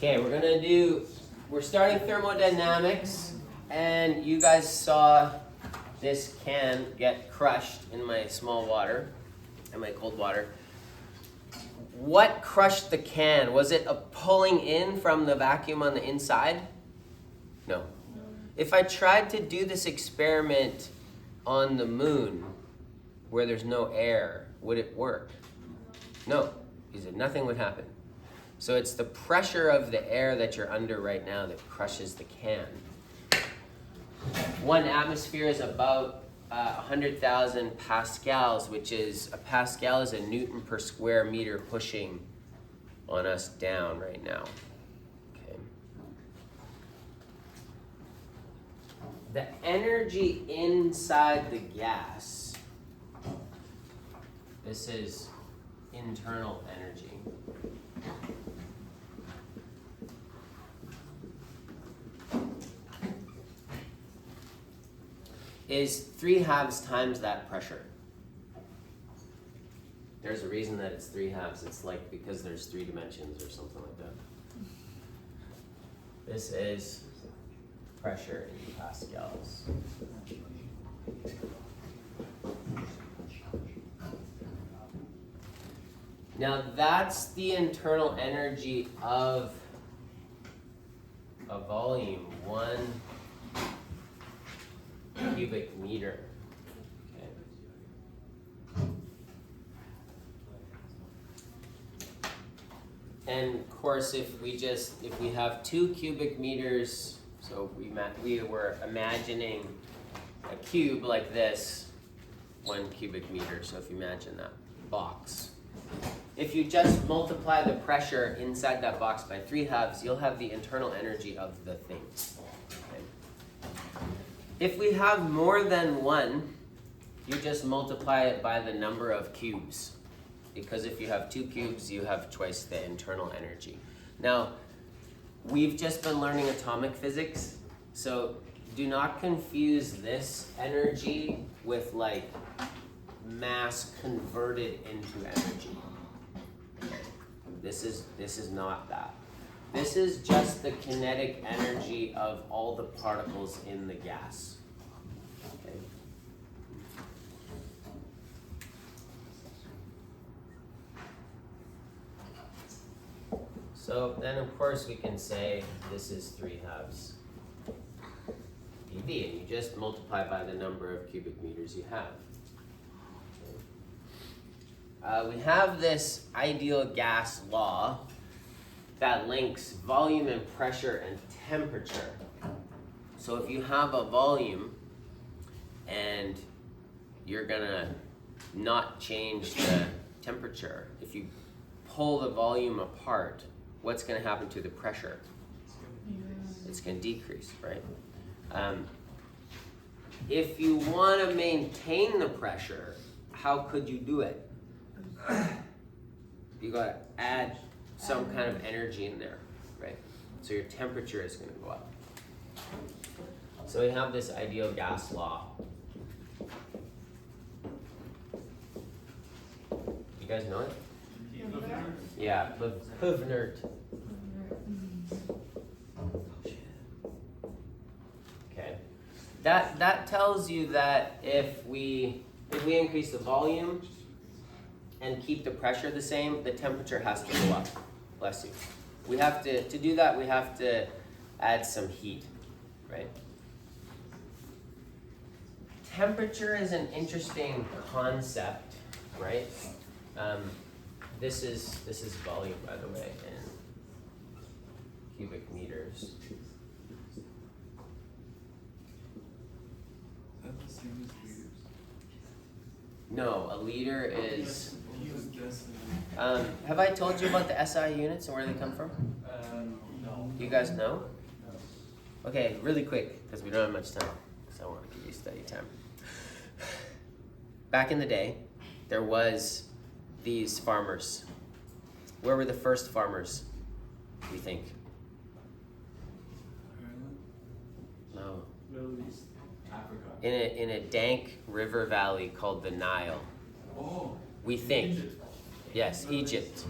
Okay, we're starting thermodynamics, and you guys saw this can get crushed in my small water, in my cold water. What crushed the can? Was it a pulling in from the vacuum on the inside? No. If I tried to do this experiment on the moon, where there's no air, would it work? No, because nothing would happen. So it's the pressure of the air that you're under right now that crushes the can. 1 atmosphere is about 100,000 pascals, which is, a pascal is a Newton per square meter pushing on us down right now. Okay. The energy inside the gas, this is internal energy. Is 3/2 times that pressure. There's a reason that it's 3/2. It's like because there's 3 dimensions or something like that. This is pressure in pascals. Now that's the internal energy of a volume, 1 cubic meter. Okay. And of course, if we have 2 cubic meters, so we were imagining a cube like this, 1 cubic meter. So if you imagine that box, if you just multiply the pressure inside that box by 3/2, you'll have the internal energy of the thing. If we have more than 1, you just multiply it by the number of cubes. Because if you have 2 cubes, you have twice the internal energy. Now, we've just been learning atomic physics, so do not confuse this energy with like mass converted into energy. This is not that. This is just the kinetic energy of all the particles in the gas. Okay. So then of course we can say this is 3/2 eV, and you just multiply by the number of cubic meters you have. Okay. We have this ideal gas law that links volume and pressure and temperature. So if you have a volume and you're gonna not change the temperature, if you pull the volume apart, what's gonna happen to the pressure? It's gonna decrease, right? If you wanna maintain the pressure, how could you do it? You gotta add some kind of energy in there, right? So your temperature is going to go up. So we have this ideal gas law. You guys know it? Yeah, Puvnert. Okay. That tells you that if we increase the volume and keep the pressure the same, the temperature has to go up. Bless you. We have to do that, we have to add some heat, right? Temperature is an interesting concept, right? This is volume, by the way, in cubic meters. Is that the same as liters? No, a liter is. Have I told you about the SI units and where they come from? No. You guys know? Okay, really quick, because we don't have much time, because I want to give you study time. Back in the day, there was these farmers. Where were the first farmers, do you think? Ireland? No. Middle East. Africa. In a dank river valley called the Nile. Oh. We think. Egypt. Yes, Egypt.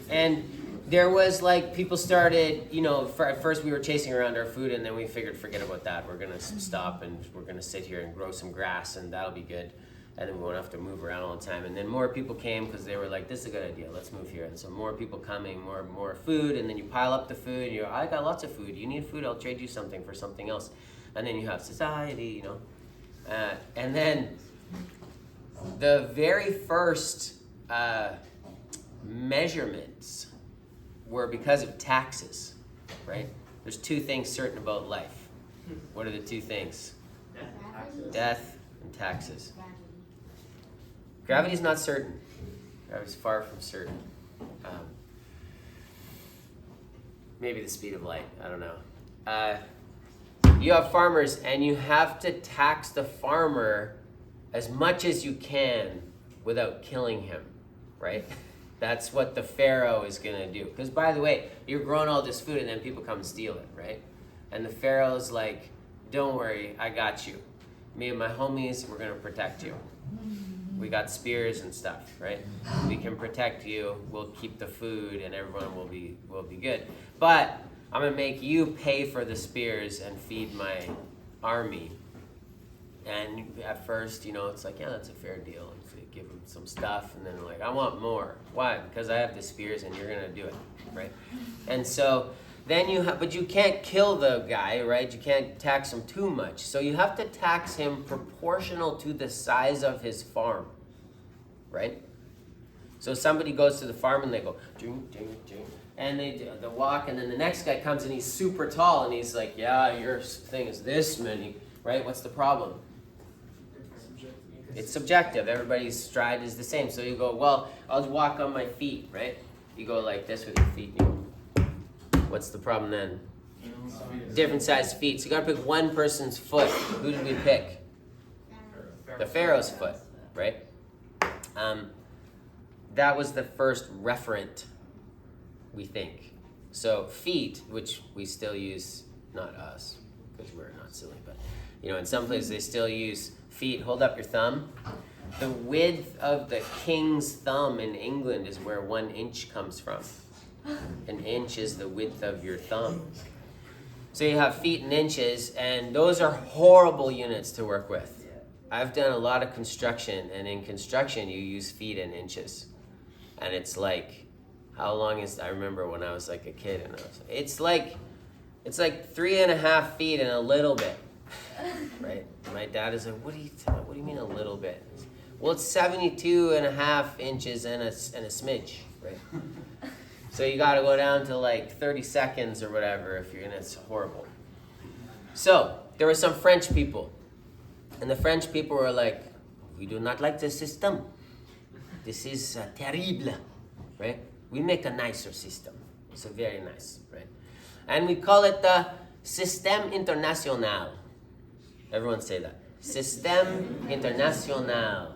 And there was like people started, at first we were chasing around our food, and then we figured, forget about that. We're gonna stop and we're gonna sit here and grow some grass, and that'll be good. And then we won't have to move around all the time. And then more people came because they were like, this is a good idea, let's move here. And so more people coming, more food, and then you pile up the food. I got lots of food. You need food, I'll trade you something for something else. And then you have society, and then the very first measurements were because of taxes, right? There's two things certain about life. What are the two things? Death and taxes. Gravity's not certain. Gravity's far from certain. Maybe the speed of light, I don't know. You have farmers, and you have to tax the farmer as much as you can without killing him, right? That's what the Pharaoh is gonna do. Because by the way, you're growing all this food and then people come and steal it, right? And the Pharaoh's like, don't worry, I got you. Me and my homies, we're gonna protect you. We got spears and stuff, right? We can protect you, we'll keep the food, and everyone will be good. But I'm gonna make you pay for the spears and feed my army. And at first, it's like, yeah, that's a fair deal. So you give them some stuff, and then they're like, I want more. Why? Because I have the spears, and you're gonna do it, right? And so then but you can't kill the guy, right? You can't tax him too much. So you have to tax him proportional to the size of his farm, right? So somebody goes to the farm and they go, ding, ding, ding. And they walk, and then the next guy comes and he's super tall, and he's like, yeah, your thing is this many, right? What's the problem? It's subjective. Everybody's stride is the same. So you go, well, I'll just walk on my feet, right? You go like this with your feet, and you go, what's the problem then? Different sized feet. So you gotta pick one person's foot. Who did we pick? The Pharaoh's foot, right? That was the first referent, we think. So feet, which we still use, not us, because we're not silly, but in some places they still use feet. Hold up your thumb. The width of the king's thumb in England is where 1 inch comes from. An inch is the width of your thumb. So you have feet and inches, and those are horrible units to work with. I've done a lot of construction, and in construction you use feet and inches. And it's like, how long is, I remember when I was like a kid, and it's like 3.5 feet and a little bit, right? My dad is like, what do you mean a little bit? Well, it's 72.5 inches and a smidge, right? So you got to go down to like 30 seconds or whatever and it's horrible. So there were some French people, and the French people were like, we do not like the system. This is terrible, right? We make a nicer system. It's a very nice, right? And we call it the Système International. Everyone say that. Système International.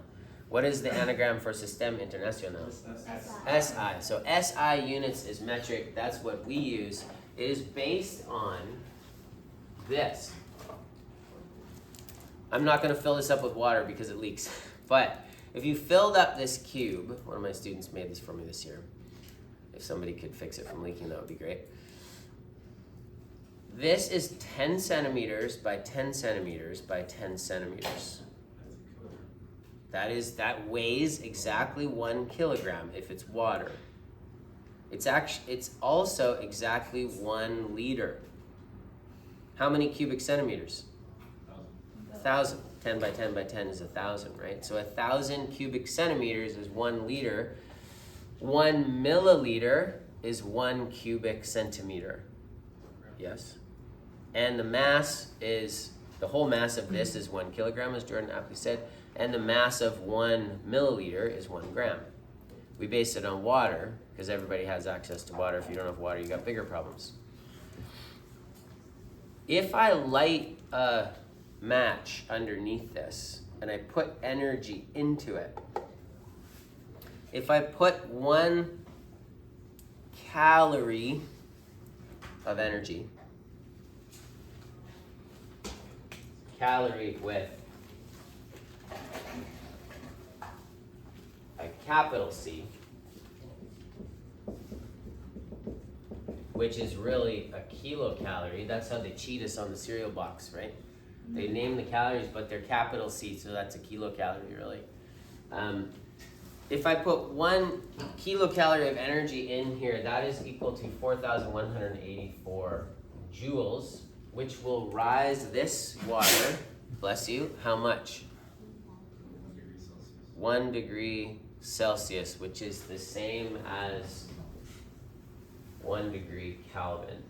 What is the anagram for Système International? SI. So SI units is metric. That's what we use. It is based on this. I'm not going to fill this up with water because it leaks. But if you filled up this cube, one of my students made this for me this year. If somebody could fix it from leaking, that would be great. This is 10 centimeters by 10 centimeters by 10 centimeters. That weighs exactly 1 kilogram if it's water. It's also exactly 1 liter. How many cubic centimeters? 1,000. 10 by 10 by 10 is 1,000, right? So 1,000 cubic centimeters is 1 liter. 1 milliliter is 1 cubic centimeter. Yes? And the whole mass of this is 1 kilogram, as Jordan aptly said, and the mass of 1 milliliter is 1 gram. We base it on water, because everybody has access to water. If you don't have water, you got bigger problems. If I light a match underneath this, and I put energy into it, if I put 1 calorie of energy, calorie with a capital C, which is really a kilocalorie. That's how they cheat us on the cereal box, right? They name the calories, but they're capital C, so that's a kilocalorie, really. If I put 1 kilocalorie of energy in here, that is equal to 4,184 joules, which will rise this water, bless you, how much? 1 degree Celsius, which is the same as 1 degree Kelvin.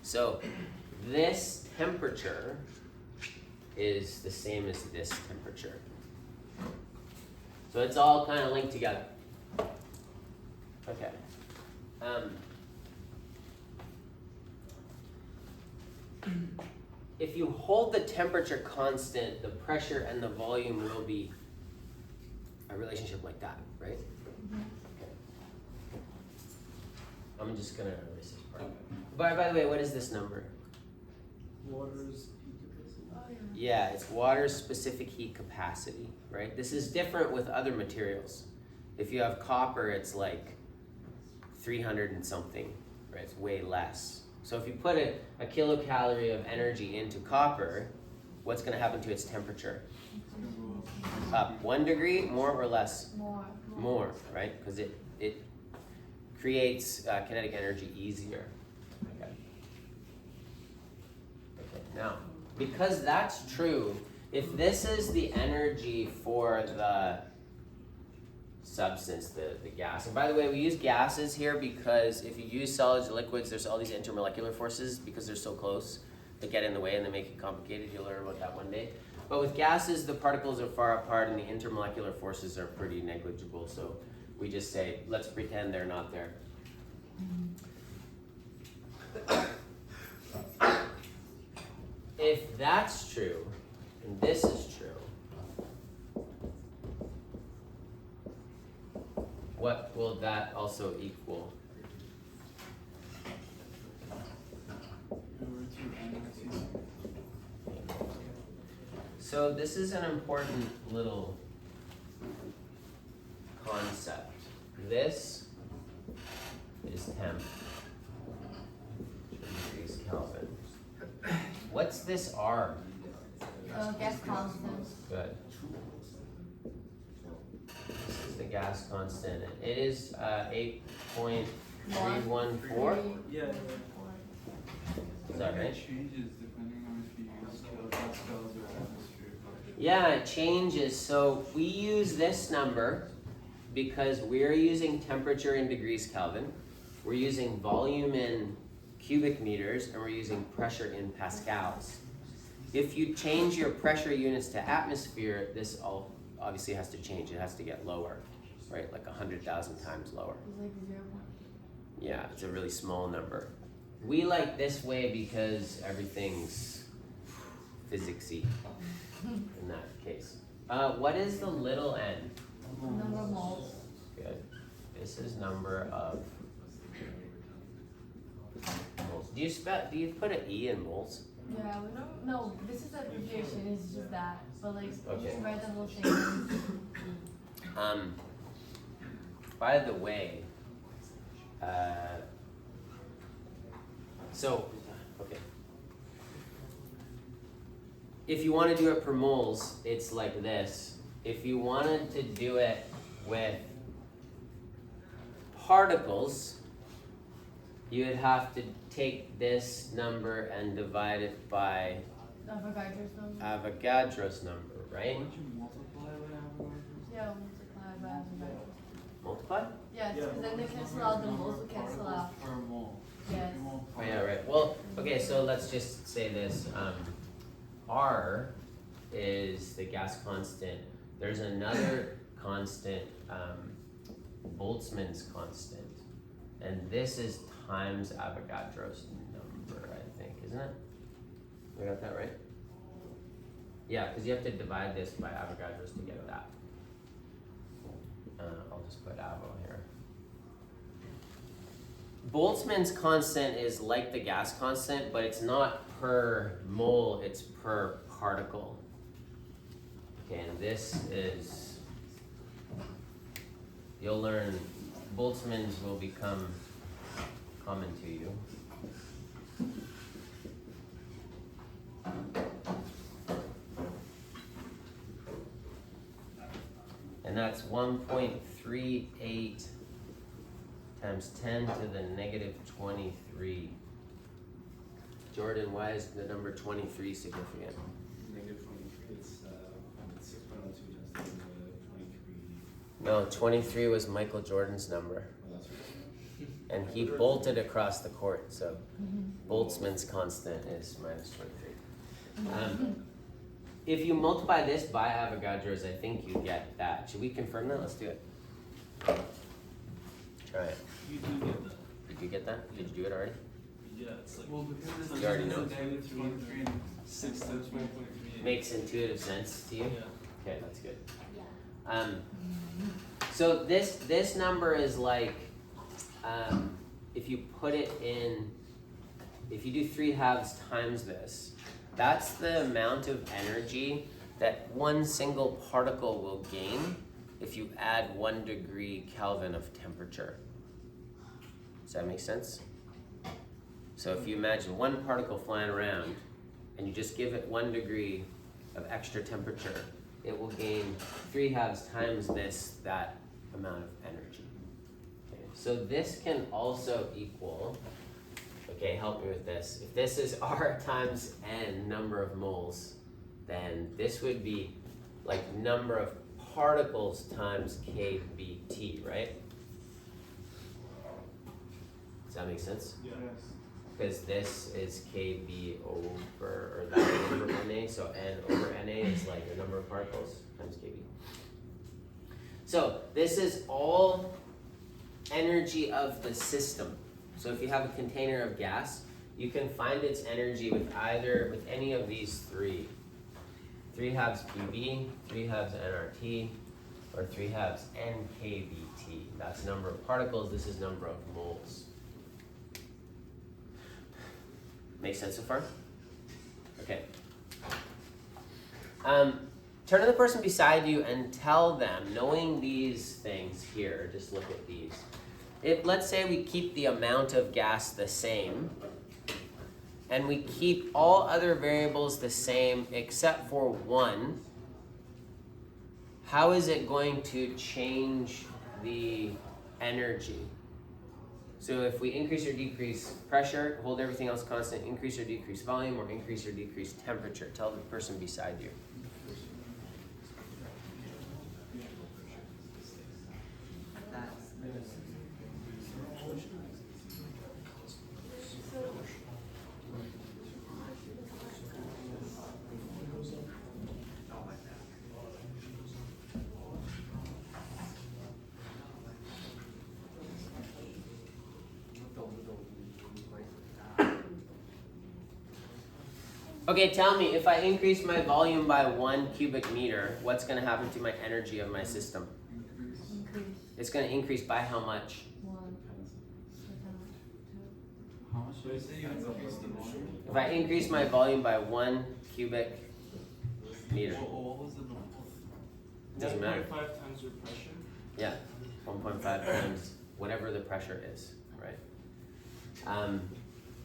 So this temperature is the same as this temperature. So it's all kind of linked together. Okay. If you hold the temperature constant, the pressure and the volume will be a relationship like that, right? Okay. I'm just gonna erase this part. By the way, what is this number? Water's heat capacity. Yeah, it's water's specific heat capacity, right? This is different with other materials. If you have copper, it's like 300 and something, right? It's way less. So if you put a kilocalorie of energy into copper, what's going to happen to its temperature? Up 1 degree, more or less? More, right? Because it creates kinetic energy easier. Okay. Okay. Now, because that's true, if this is the energy for the substance, the gas. And by the way, we use gases here because if you use solids or liquids, there's all these intermolecular forces because they're so close that get in the way and they make it complicated. You'll learn about that one day. But with gases, the particles are far apart and the intermolecular forces are pretty negligible. So we just say, let's pretend they're not there. If that's true, and this is true, what will that also equal? So this is an important little concept. This is temp, degrees Kelvin. What's this R? Gas constant. Good. This is the gas constant. It is 8.314. Yeah. Is that right? It changes depending on if you use kilopascals or atmosphere. Yeah, it changes. So we use this number because we're using temperature in degrees Kelvin, we're using volume in cubic meters, and we're using pressure in pascals. If you change your pressure units to atmosphere, this all obviously has to change. It has to get lower, right? Like 100,000 times lower. It's like 0. Yeah, it's a really small number. We like this way because everything's physicsy in that case. What is the little n? Number of moles. Good. This is number of moles. Do you put an E in moles? Yeah, we don't. No, this is abbreviation. It's just that. But like, Okay. you can write the whole thing. By the way, okay. If you want to do it per moles, it's like this. If you wanted to do it with particles, you would have to take this number and divide it by Avogadro's number. Avogadro's number, right? Why don't you multiply by Avogadro's? Yeah, multiply by Avogadro's. Multiply? Yes, because then they cancel out the moles. We cancel out. Per mole. Yes. You won't Oh yeah, right. Well, okay, so let's just say this. R is the gas constant. There's another constant, Boltzmann's constant. And this is times Avogadro's number, I think, isn't it? We got that right? Yeah, because you have to divide this by Avogadro's to get that. I'll just put Avo here. Boltzmann's constant is like the gas constant, but it's not per mole, it's per particle. Okay, and this is you'll learn Boltzmann's will become common to you. And that's 1.38 times 10 to the negative 23. Jordan, why is the number 23 significant? Negative 23, it's 6.02 times 10 to the 23. No, 23 was Michael Jordan's number. Oh, that's right. And he bolted across the court, so Boltzmann's constant is minus 23. If you multiply this by Avogadro's, I think you get that. Should we confirm that? Let's do it. Try it. You do get that. Did you get that? Did you do it already? Yeah, it's like. Well, because this You already is know. negative 23 and 6 times 1.38. Makes intuitive sense to you? Yeah. Okay, that's good. Yeah. So this number is like, if you put it in, if you do 3/2 times this, that's the amount of energy that one single particle will gain if you add 1 degree Kelvin of temperature. Does that make sense? So if you imagine one particle flying around and you just give it 1 degree of extra temperature, it will gain 3/2 times that amount of energy. Okay, so this can also equal, okay, help me with this. If this is R times N, number of moles, then this would be like number of particles times kBT, right? Does that make sense? Yeah. Yes. Because this is KB over, or that over NA, so N over NA is like the number of particles times KB. So this is all energy of the system. So if you have a container of gas, you can find its energy with any of these three. 3/2 PV, 3/2 nRT, or 3/2 NKBT. That's number of particles, this is number of moles. Make sense so far? Okay. Turn to the person beside you and tell them, knowing these things here, just look at these. If, let's say we keep the amount of gas the same, and we keep all other variables the same except for one, how is it going to change the energy? So if we increase or decrease pressure, hold everything else constant, increase or decrease volume, or increase or decrease temperature, tell the person beside you. Okay, tell me, if I increase my volume by 1 cubic meter, what's going to happen to my energy of my system? Increase. Increase It's going to increase by how much? 1, How much did I say you increase the volume? If I increase my volume by 1 cubic meter, What was the number? Doesn't matter. 1.5 times your pressure. yeah, 1.5 times whatever the pressure is, right?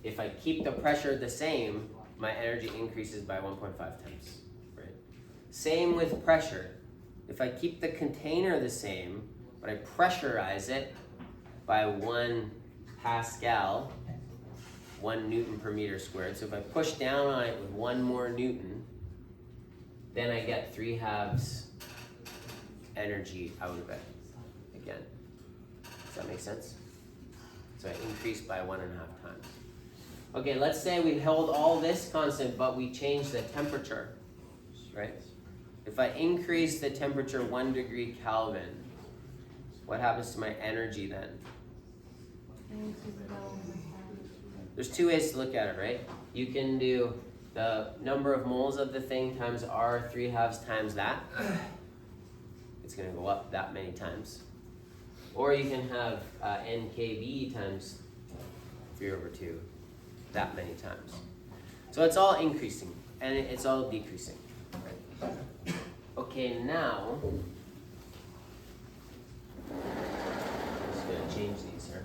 If I keep the pressure the same, my energy increases by 1.5 times, right? Same with pressure. If I keep the container the same, but I pressurize it by 1 Pascal, 1 Newton per meter squared. So if I push down on it with 1 more Newton, then I get 3/2 energy out of it again. Does that make sense? So I increase by 1.5 times. Okay, let's say we held all this constant, but we changed the temperature, right? If I increase the temperature 1 degree Kelvin, what happens to my energy then? There's 2 ways to look at it, right? You can do the number of moles of the thing times R 3/2 times that. It's gonna go up that many times. Or you can have NKB times 3/2. That many times. So it's all increasing and it's all decreasing. Right? Okay, now change these here.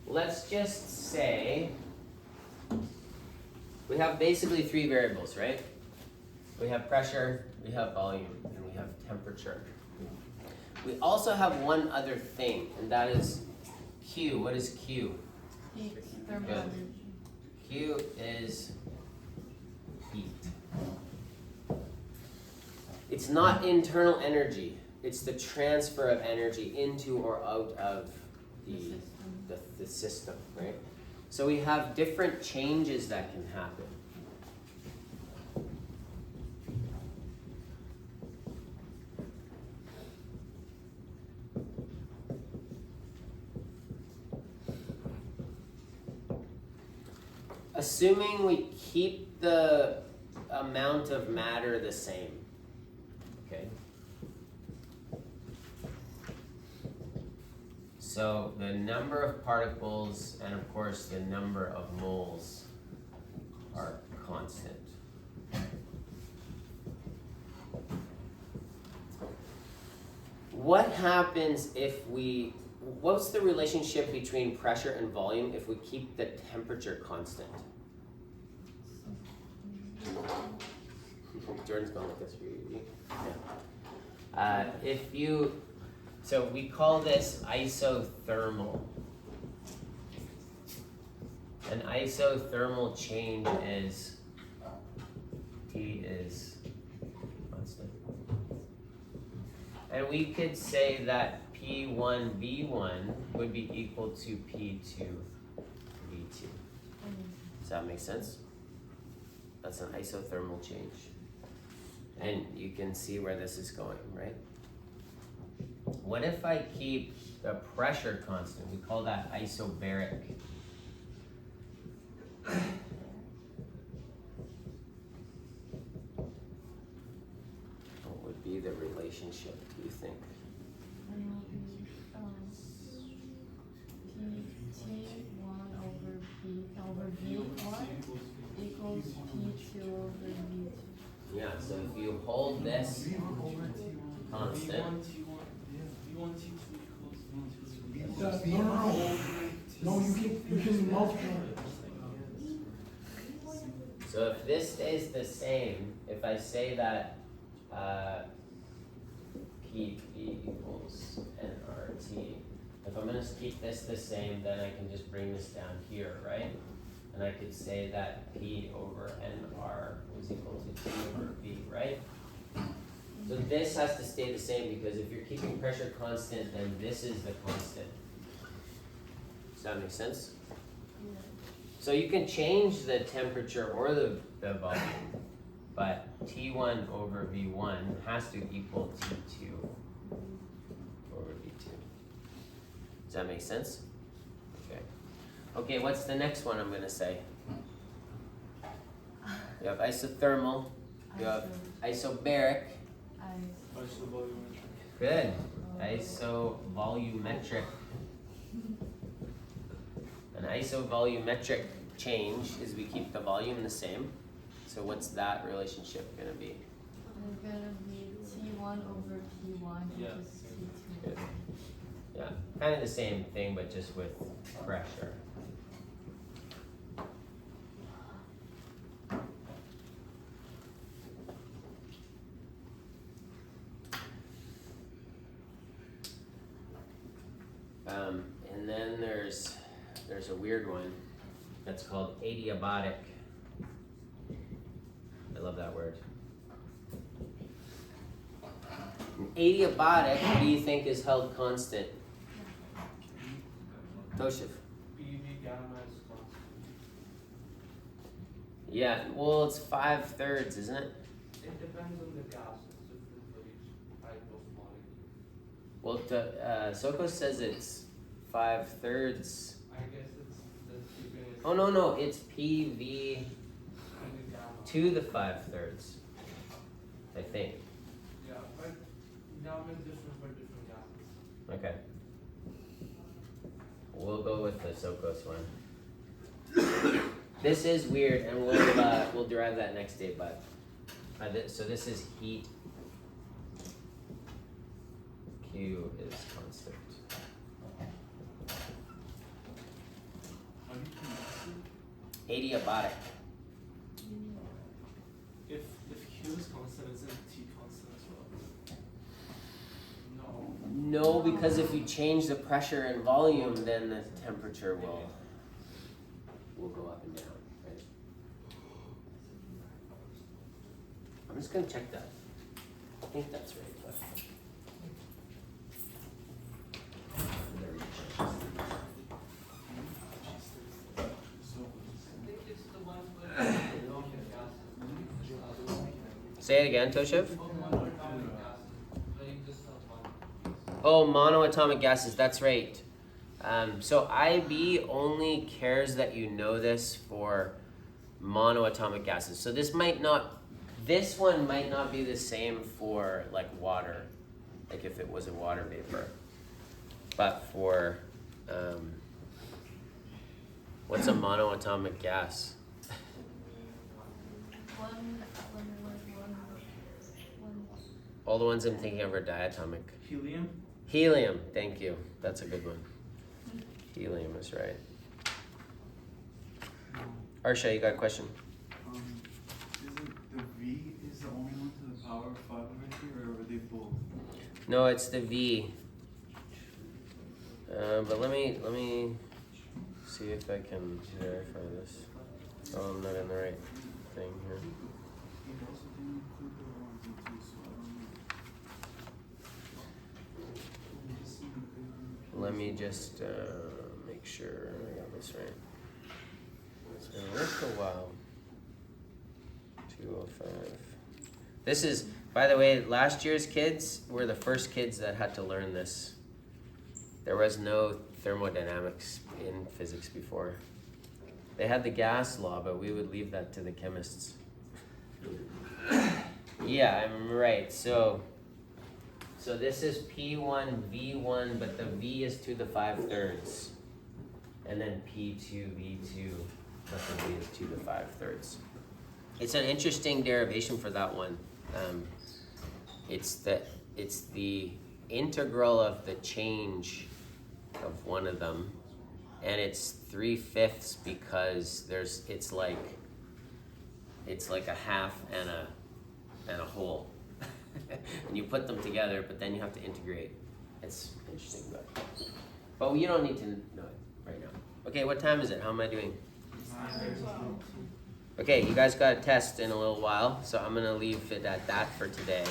Let's just say we have basically three variables, right? We have pressure, we have volume, and we have temperature. We also have one other thing, and that is Q. What is Q? Heat, thermal Good. energy. Q is heat. It's not internal energy. It's the transfer of energy into or out of the system, right? So we have different changes that can happen. Assuming we keep the amount of matter the same, okay? So the number of particles and of course the number of moles are constant. What happens if what's the relationship between pressure and volume if we keep the temperature constant? Jordan's going like this for you. Yeah. So we call this isothermal. An isothermal change is T is constant. And we could say that P1V1 would be equal to P2V2. Does that make sense? That's an isothermal change. And you can see where this is going, right? What if I keep the pressure constant? We call that isobaric. What would be the relationship, do you think? And it will be T1 over V1 equals P2 over V2. Yeah, so if you hold this constant, V1, T2 equals No, you can multiply. so if this stays the same, if I say that P equals nRT, if I'm going to keep this the same, then I can just bring this down here, right? And I could say that P over nR was equal to T over V, right? So this has to stay the same because if you're keeping pressure constant, then this is the constant. Does that make sense? Yeah. So you can change the temperature or the volume, but T1 over V1 has to equal T2 over V2. Does that make sense? Okay. Okay, what's the next one I'm going to say? You have isothermal, you have isobaric. Good. Isovolumetric. An isovolumetric change is we keep the volume the same. So what's that relationship going to be? It's gonna be T1 over P1 Yeah. equals T2. Good. Yeah, kind of the same thing, but just with pressure. And then there's a weird one that's called adiabatic. I love that word. An adiabatic, what do you think is held constant? Toshiv. PV gamma is constant. Yeah, well, it's 5/3, isn't it? It depends on the gas. It's different for each type of molecule. Well, Soko says it's 5/3. I guess it's the keeping it Oh, no, it's PV PV gamma. to the 5/3, I think. Yeah, but gamma is different for different gases. Okay. We'll go with the Sokos one. This is weird, and we'll derive that next day, but so this is heat. Q is constant. How do you pronounce Adiabatic. it? If Q is constant, isn't T constant as well? No. No, because if you change the pressure and volume, then the temperature will go up and down. Right? I'm just gonna check that. I think that's right. But... I think it's the one where the ammonia gases. Say it again, Toshiv. Monoatomic gases, where you just have one. Oh, monoatomic gases. That's right. So IB only cares that you know this for monoatomic gases. So this one might not be the same for like water, like if it was a water vapor. But for what's a monoatomic gas? One. All the ones I'm thinking of are diatomic. Helium? Helium. Thank you. That's a good one. Helium is right. Arsha, you got a question? Isn't the V is the only one to the power of 5 over here, or are they both? No, it's the V. But let me see if I can verify this. Oh, I'm not in the right thing here. He also didn't include the ones and twos, so I don't know. Let me just make sure I got this right. It's gonna work a while. 205. This is, by the way, last year's kids were the first kids that had to learn this. There was no thermodynamics in physics before. They had the gas law, but we would leave that to the chemists. Yeah, I'm right. So this is P1, V1, but the V is to the 5/3. And then P2, V2, but the V is to the 5/3. It's an interesting derivation for that one. It's the integral of the change of one of them, and it's 3/5 because it's like a half and a whole. And you put them together, but then you have to integrate. It's interesting, but you don't need to know it right now. Okay, what time is it? How am I doing? Okay, you guys got a test in a little while, so I'm gonna leave it at that for today.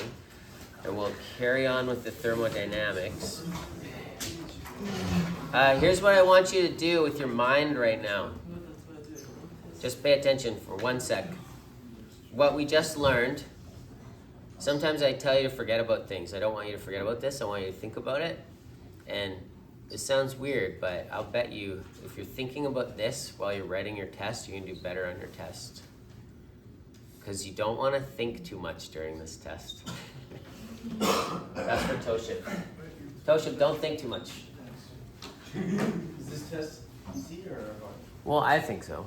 And we'll carry on with the thermodynamics. Here's what I want you to do with your mind right now. Just pay attention for 1 sec. What we just learned, sometimes I tell you to forget about things. I don't want you to forget about this. I want you to think about it. And it sounds weird, but I'll bet you if you're thinking about this while you're writing your test, you can do better on your test. Because you don't want to think too much during this test. That's for Toshiv. Toshiv, don't think too much. Is this test easy or hard? Well, I think so.